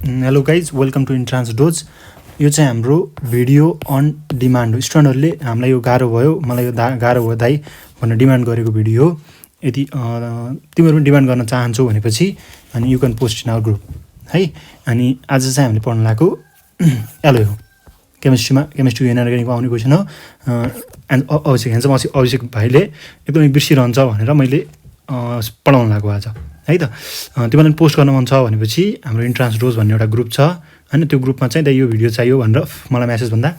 Hello guys, welcome to entrance dose. यो चाहिँ हाम्रो भिडियो अन डिमान्ड हो। स्टुडेन्टहरूले हामीलाई यो गाह्रो भयो, मलाई यो गाह्रो भयो दाइ भनेर डिमान्ड गरेको भिडियो हो। यदि तिमीहरू पनि डिमान्ड गर्न चाहन्छौ भनेपछि अनि you can post in our group है। अनि आज चाहिँ हामीले पढ्न लागेको एलोय हो। केमिस्ट्री इनअर्ग्यानिकमा आउने क्वेसन हो। एन्ड अभिषेक भाइले एकदमै बिर्सिरहन्छ भनेर मैले पढाउन लागेको आज है त। तिमीलाई पोस्ट गर्न मन छ भनेपछि हाम्रो इन्ट्रान्स डोज भन्ने एउटा ग्रुप छ होइन। त्यो ग्रुपमा चाहिँ दाइ यो भिडियो चाहियो भनेर मलाई म्यासेज भन्दा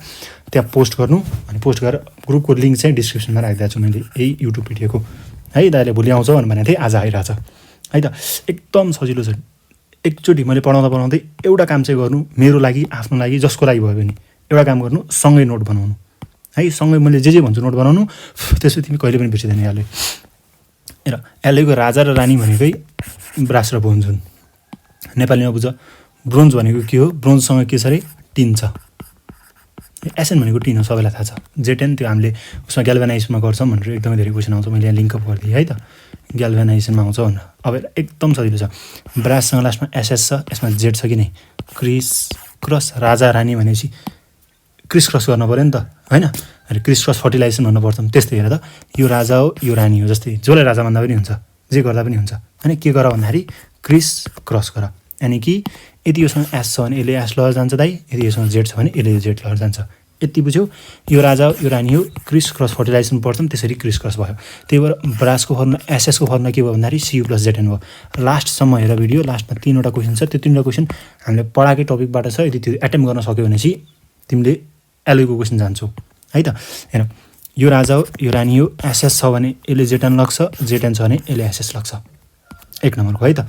त्यहाँ पोस्ट गर्नु। अनि पोस्ट गरेर ग्रुपको लिङ्क चाहिँ डिस्क्रिप्सनमा राखिदिएको छु मैले यही युट्युब भिडियोको है। दाइले भोलि आउँछ भनेको थिएँ, आज आइरहेछ है त। एकदम सजिलो छ। एकचोटि मैले पढाउँदै एउटा काम चाहिँ गर्नु, मेरो लागि, आफ्नो लागि, जसको लागि भयो भने एउटा काम गर्नु, सँगै नोट बनाउनु है। सँगै मैले जे भन्छु नोट बनाउनु, त्यसो तिमी कहिले पनि बिर्सिँदैन। एलोय र एलोयको राजा र रानी भनेकै ब्रास र ब्रोन्ज हुन्। नेपालीमा बुझ। ब्रोन्ज भनेको के हो? ब्रोन्जसँग के छ अरे? टिन छ। एसएन भनेको टिन हो, सबैलाई थाहा छ। जेटेन त्यो हामीले उसमा ग्याल्भेनाइजेसनमा गर्छौँ भनेर एकदमै धेरै क्वेसन आउँछ। मैले यहाँ लिङ्कअप गरिदिएँ है त, ग्याल्भेनाइजेसनमा आउँछ भनेर। अब एकदम सजिलो छ। ब्राससँग लास्टमा एसएस छ, यसमा जेड छ कि नै? क्रिस क्रस राजा रानी भनेपछि क्रिस क्रस गर्नु पऱ्यो नि त होइन। अनि क्रिस क्रस फर्टिलाइजेसन भन्नुपर्छ। त्यस्तै हेर त, यो राजा हो, यो रानी हो। जस्तै जसलाई राजा भन्दा पनि हुन्छ, जे गर्दा पनि हुन्छ होइन। के गर भन्दाखेरि क्रिस क्रस गर। यानि कि यदि योसँग एस छ भने यसले एस लहर जान्छ दाइ, यदि योसँग जेड छ भने यसले यो जेड लहर जान्छ। यति बुझ्यौ? यो राजा हो, यो रानी हो, क्रिस क्रस फर्टिलाइजेसन पर्छ नि, त्यसरी क्रिस क्रस भयो। त्यही भएर ब्रासको फर्मुला, एसएसको फर्मुला के भयो भन्दाखेरि CU + ZN भयो। लास्टसम्म हेर भिडियो, लास्टमा 3वटा क्वेसन छ। त्यो 3वटा क्वेसन हामीले पढाएकै टपिकबाट छ। यदि त्यो एटेम्प गर्न सक्यो भनेपछि तिमीले एलोयको क्वेसन जान्छौ है त। हेर, यो राजा हो, यो रानी हो, एसएस छ भने यसले जेटन लग्छ, जेटन छ भने यसले एसएस लग्छ। 1 नम्बरको है त।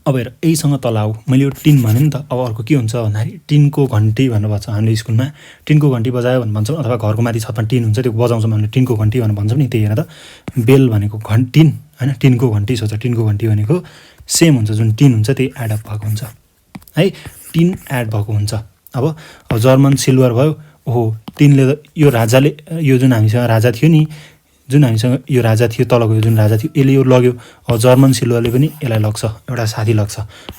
अब हेर, यहीसँग तल आऊ। मैले यो टिन भने नि त। अब अर्को के हुन्छ भन्दाखेरि टिनको घन्टी भनेर भन्छ हामीले स्कुलमा। टिनको घन्टी बजायो भनेर भन्छौँ, अथवा घरको माथि छतमा टिन हुन्छ त्यो बजाउँछौँ हामीले, टिनको घन्टी भनेर भन्छौँ नि। त्यही हेर त, बेल भनेको टिन होइन, टिनको घन्टी सोच। टिनको घन्टी भनेको सेम हुन्छ, जुन टिन हुन्छ त्यही एड अप भएको हुन्छ है। टिन एड भएको हुन्छ। अब जर्मन सिल्भर भयो। ओहो, टिनले त यो राजाले, यो जुन हामीसँग राजा थियो नि, जुन हामीसँग यो राजा थियो, तलको यो जुन राजा थियो, यसले यो लग्यो। अब जर्मन सिल्भरले पनि यसलाई लग्छ, एउटा साथी लग्छ।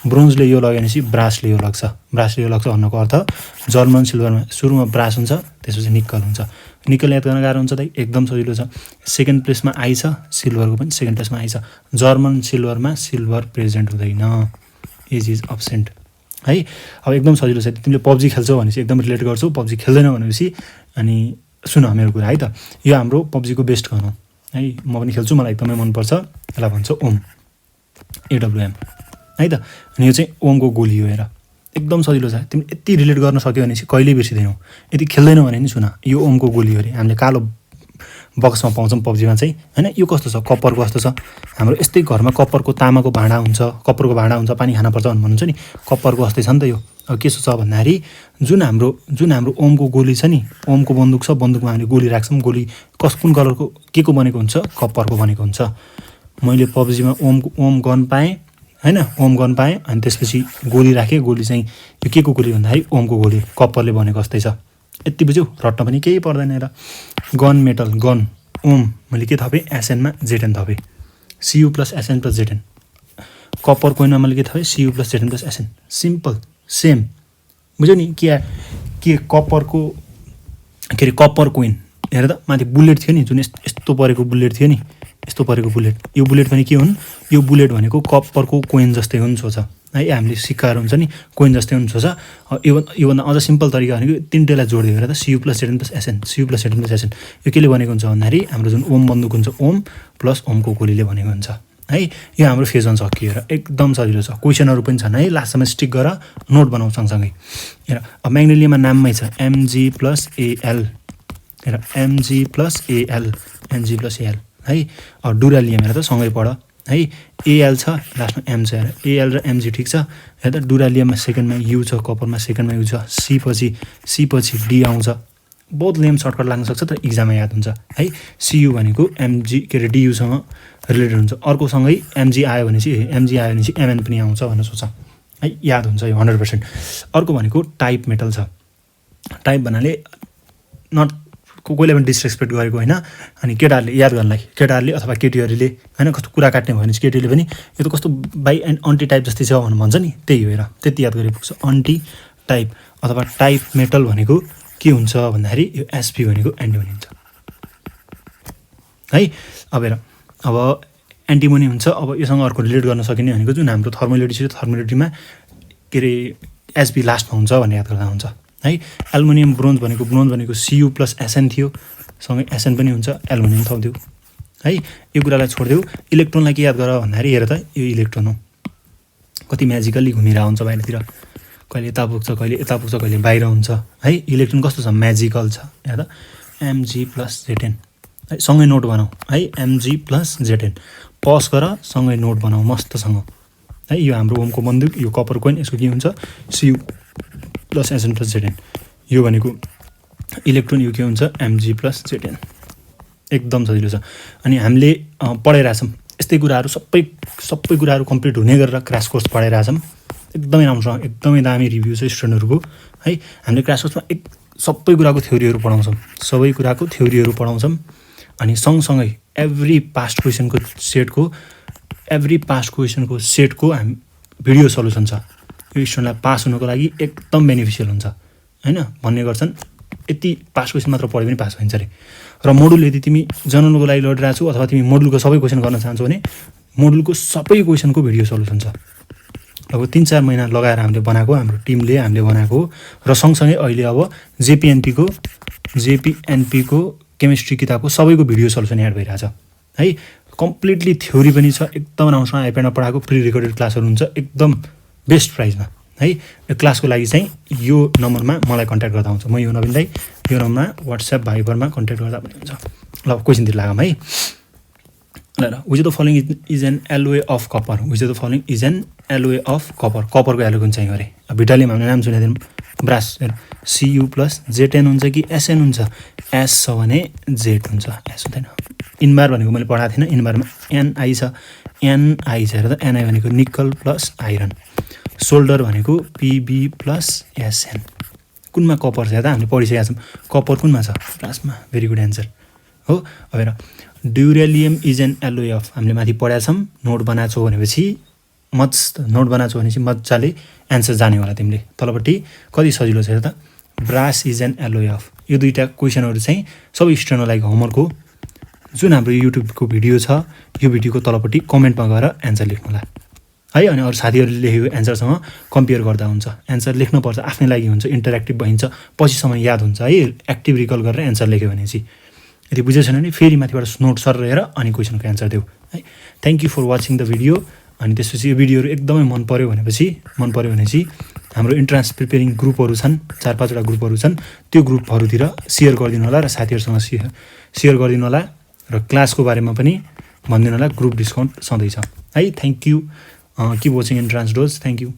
ब्रोन्जले यो लग्यो भनेपछि ब्रासले यो लग्छ। ब्रासले यो लग्छ भन्नुको अर्थ जर्मन सिल्भरमा सुरुमा ब्रास हुन्छ, त्यसपछि निक्कल हुन्छ। निक्कल याद गर्न गाह्रो हुन्छ त, एकदम सजिलो छ। सेकेन्ड प्लेसमा आई छ, सिल्भरको पनि सेकेन्ड प्लेसमा आई छ। जर्मन सिल्भरमा सिल्भर प्रेजेन्ट हुँदैन, एज इज अब्सेन्ट है। अब एकदम सजिलो छ। तिमीले पब्जी खेल्छौ भनेपछि एकदम रिलेट गर्छौ, पब्जी खेल्दैन भनेपछि अनि सुन मेरो कुरा है त। यो हाम्रो पब्जीको बेस्ट गन हो है। म पनि खेल्छु, मलाई एकदमै मनपर्छ। यसलाई भन्छ ओम, AWM है त। अनि यो चाहिँ ओमको गोली हो। हेर, एकदम सजिलो छ। तिमी यति रिलेट गर्न सक्यो भनेपछि कहिल्यै बिर्सिँदैनौ। यदि खेल्दैनौ भने नि सुन, यो ओमको गोली हो अरे। हामीले कालो बक्समा पाउँछौँ पब्जीमा चाहिँ होइन। यो कस्तो छ? कप्परको कस्तो छ? हाम्रो यस्तै घरमा कप्परको तामाको भाँडा हुन्छ, कप्परको भाँडा हुन्छ, पानी खानुपर्छ भन्नुहुन्छ नि, कप्परको जस्तै छ नि त यो। अब के छ भन्दाखेरि जुन हाम्रो ओमको गोली छ नि, ओमको बन्दुक छ, बन्दुकमा हामीले गोली राख्छौँ। गोली कुन कलरको, के को बनेको हुन्छ? कप्परको बनेको हुन्छ। मैले पब्जीमा ओम गन पाएँ होइन, ओम गन पाएँ। अनि त्यसपछि गोली राखेँ। गोली चाहिँ यो के को गोली भन्दाखेरि ओमको गोली, कप्परले बनेको जस्तै छ। यति बुझ्यौ? रट्न पनि केही पर्दैन। र गन मेटल, गन ओम, मैले के थपेँ? एसएनमा जेटेन थपेँ। CU + SN + ZN। कप्पर कोइनमा मैले के थपेँ? CU + ZN + SN। Simple, same. बुझ्यौ नि? के कप्परको, के अरे कप्पर कोइन। हेर त, माथि बुलेट थियो नि, जुन यस्तो परेको बुलेट थियो नि, यस्तो परेको बुलेट। यो बुलेट पनि के हुन्? यो बुलेट भनेको कप्परको कोइन जस्तै हुन् सोच है। हामीले सिक्काहरू हुन्छ नि, कोइन जस्तै हुन् सोच। योभन्दा अझ सिम्पल तरिका भनेको 3टेलाई जोडिदियो। हेर त, CU + ZN + SN, CU + ZN + SN। यो केले बनेको हुन्छ भन्दाखेरि हाम्रो जुन ओम बन्दुक हुन्छ, ओम प्लस ओमको गोलीले बनेको हुन्छ है। यो हाम्रो फेज 1 सकिएर एकदम सजिलो छ। क्वेसनहरू पनि छन् है, लास्टसम्म स्टिक गर, नोट बनाऊ सँगसँगै। हेर, अब म्याग्नेलियममा नाममै छ Mg + Al। हेर, Mg + Al, Mg + Al है। अब डुरालियम हेर त, सँगै पढ है। Al छ, लास्टमा M छ। हेर, Al र Mg ठिक छ। हेर त, डुरालियममा सेकेन्डमा U छ, कपरमा सेकेन्डमा U छ, C पछि D आउँछ। बहुत लेम सर्टकट लाग्न सक्छ तर इक्जाममा याद हुन्छ है। CU भनेको Mg, के अरे DUसँग रिलेटेड हुन्छ। अर्कोसँगै Mg आयो भनेपछि Mn पनि आउँछ भनेर सोच है, याद हुन्छ यो 100%। अर्को भनेको टाइप मेटल छ। टाइप भन्नाले नट कोहीले पनि डिसरेस्पेक्ट गरेको होइन। अनि केटाहरूले याद गर्नलाई, केटाहरूले अथवा केटीहरूले होइन कस्तो कुरा काट्ने भयो भने चाहिँ केटीहरूले पनि यो त कस्तो बाई एन्ड अन्टी टाइप जस्तै छ भन्नु भन्छ नि, त्यही हो। त्यति याद गरे पुग्छ। अन्टी टाइप अथवा टाइप मेटल भनेको के हुन्छ भन्दाखेरि यो एसपी भनेको एन्टिमोनी हुन्छ है। अब एन्टिमोनी हुन्छ। अब योसँग अर्को रिलेट गर्न सकिने भनेको जुन हाम्रो थर्मोइलेक्ट्रिसिटी छ, थर्मोइलेक्ट्रीमा के अरे एसपी लास्टमा हुन्छ भन्ने याद गर्दा हुन्छ है। एल्युमिनियम ब्रोन्ज भनेको Cu + SN थियो, सँगै SN पनि हुन्छ, एल्युमिनियम थपिदियो है। यो कुरालाई छोडिदेऊ। इलेक्ट्रोनलाई के याद गर भन्दाखेरि हेर त यो इलेक्ट्रोन हो, कति म्याजिकल्ली घुमिरहेको हुन्छ बाहिरतिर, कहिले यता पुग्छ कहिले यता पुग्छ कहिले बाहिर हुन्छ है। इलेक्ट्रोन कस्तो छ, म्याजिकल छ। हेर त Mg + Zn है, सँगै नोट बनाऊ है। Mg + Zn पस गर, सँगै नोट बनाऊ मस्तसँग है। यो हाम्रो ओमको बन्दुक, यो कपर कोइन, यसको के हुन्छ Cu + SN + Zn। यो भनेको इलेक्ट्रोन, यो के हुन्छ Mg + Zn। एकदम सजिलो छ। अनि हामीले पढाइरहेछौँ यस्तै कुराहरू, सबै कुराहरू कम्प्लिट हुने गरेर क्रास कोर्स पढाइरहेछौँ। एकदमै राम्रोसँग, एकदमै दामी रिभ्यू छ स्टुडेन्टहरूको है। हामीले क्रास कोर्समा सबै कुराको थ्योरीहरू पढाउँछौँ, सबै कुराको थ्योरीहरू पढाउँछौँ। अनि सँगसँगै एभ्री पास्ट क्वेसनको सेटको हामी भिडियो सल्युसन छ। यो स्टुडेन्टलाई पास हुनको लागि एकदम बेनिफिसियल हुन्छ होइन। भन्ने गर्छन् यति पास्ट क्वेसन मात्र पढ्यो भने पास भइन्छ अरे। र मोडुल यदि तिमी जनरलको लागि लडिरहेको छौ अथवा तिमी मोडुलको सबै क्वेसन गर्न चाहन्छौ भने मोडुलको सबै क्वेसनको भिडियो सल्युसन छ। अब 3-4 महिना लगाएर हामीले बनाएको, हाम्रो टिमले हामीले बनाएको र सँगसँगै अहिले अब जेपिएनपीको केमिस्ट्री किताबको सबैको भिडियो सल्युसन एड भइरहेछ है। कम्प्लिटली थ्योरी पनि छ, एकदम राम्रोसँग आइप्याडमा पढाएको, प्री रेकर्डेड क्लासहरू हुन्छ एकदम बेस्ट प्राइसमा है। यो क्लासको लागि चाहिँ यो नम्बरमा मलाई कन्ट्याक्ट गर्दा हुन्छ। म यो नवीन दाइ, यो नम्बरमा व्हाट्सएप भाइबरमा कन्ट्याक्ट गर्दा पनि हुन्छ। ल क्वेसनतिर लागौँ है। ल which the following is an alloy of copper. Which the following is an alloy of copper. कपरको एलोए कुन चाहिँ अरे। भिटालियम हामीले नाम सुनेको थियौँ, ब्रास Cu + Zn हुन्छ कि SN हुन्छ। S छ भने Z हुन्छ, S हुँदैन। इन्बार भनेको मैले पढाएको थिइनँ, इन्बारमा Ni छ, हेर त Ni भनेको निकल + आइरन। सोल्डर भनेको Pb + SN। कुनमा कपर छ त हामीले पढिसकेका छौँ। कपर कुनमा छ, ब्रासमा। भेरी गुड एन्सर हो। अब हेर ड्युरेलियम इज एन एलोए अफ, हामीले माथि पढाएको छौँ। नोट बनाएको छौ भनेपछि मजाले एन्सर जाने होला तिमीले। तलपट्टि कति सजिलो छ हेर त, brass is an alloy of. यो दुईवटा क्वेसनहरू चाहिँ सबै स्टुडेन्टलाई होमवर्क हो। जुन हाम्रो युट्युबको भिडियो छ, यो भिडियोको तलपट्टि कमेन्टमा गएर एन्सर लेख्नु होला है। अनि अरू साथीहरूले लेखेको एन्सरसँग कम्पेयर गर्दा हुन्छ। एन्सर लेख्नुपर्छ, आफ्नै लागि हुन्छ, इन्टरेक्टिभ भइन्छ, पछिसम्म याद हुन्छ है। एक्टिभ रिकल गरेर एन्सर लेख्यो भने चाहिँ। यदि बुझेको छैन भने फेरि माथिबाट नोट सर हेर अनि क्वेसनको एन्सर देऊ है। Thank you for watching the video. अनि त्यसपछि यो भिडियोहरू एकदमै मन पऱ्यो भनेपछि हाम्रो इन्ट्रान्स प्रिपेरिङ ग्रुपहरू छन्, 4-5वटा ग्रुपहरू छन्। त्यो ग्रुपहरूतिर सेयर गरिदिनु होला र साथीहरूसँग सेयर गरिदिनु होला र क्लासको बारेमा पनि भनिदिनु होला। ग्रुप डिस्काउन्ट सधैँ छ है। Thank you. Keep watching entrance dose. Thank you.